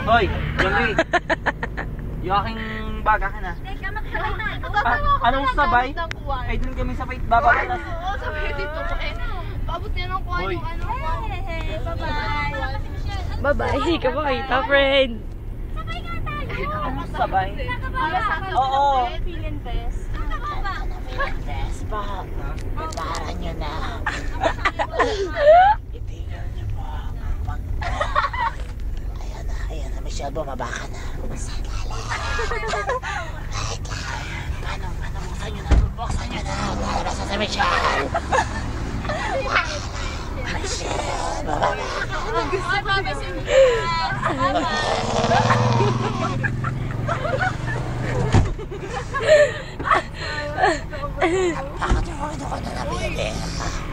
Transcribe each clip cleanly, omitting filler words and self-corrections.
Hoy, Jolly. Yung aking bag akin ah. Teka, magsabay tayo. Anong sabay? Ay, dun kami sa baba. Oo, sabay dito. Paabot niya ng kuha yung ano. Bye-bye. Bye-bye. Hindi ka makita, friend. Sabay nga tayo. Anong sabay? Nakababa. Oo. Feeling best. Nakababa. Yes, pa. Prepara nyo na. Itigil nyo po. Ayan na, Michelle, bumaba ka na. Sandali. Wait lang. Paano, buksan nyo na. Buksan nyo na. Lalabas na si Michelle. Michelle, baba na. Baba si Bakit yung ano ko na nabili?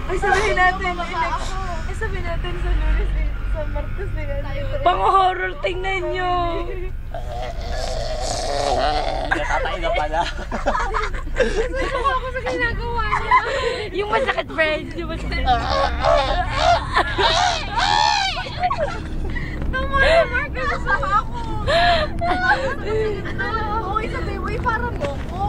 Ay, sabihin natin sa Lunes, sa Martes na Pang-horror, tingnan nyo. Natatay na pala. Nasusuko ako sa ginagawa niya. Yung masakit, friend. Yung masakit. Tama na, Mark. Nasusuko ako. Okay, sabi mo, parang mo ko.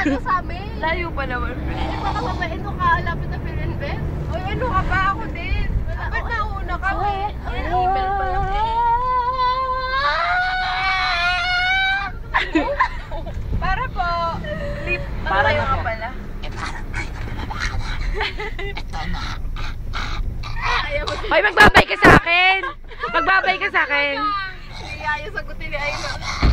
Ano sa amin? Layo pa naman, friend. Baka mabaino ka, lapit na Pilinbet. Oy, ano ka ba? Ako din. Ba't nauna ka? Email pa lang eh. Para po. Lip. Para Ano na ka pala? Ito na. Hoy, magbabay ka sa akin. Magbabay ka sa akin. Hindi ayaw sagutin ni Aina.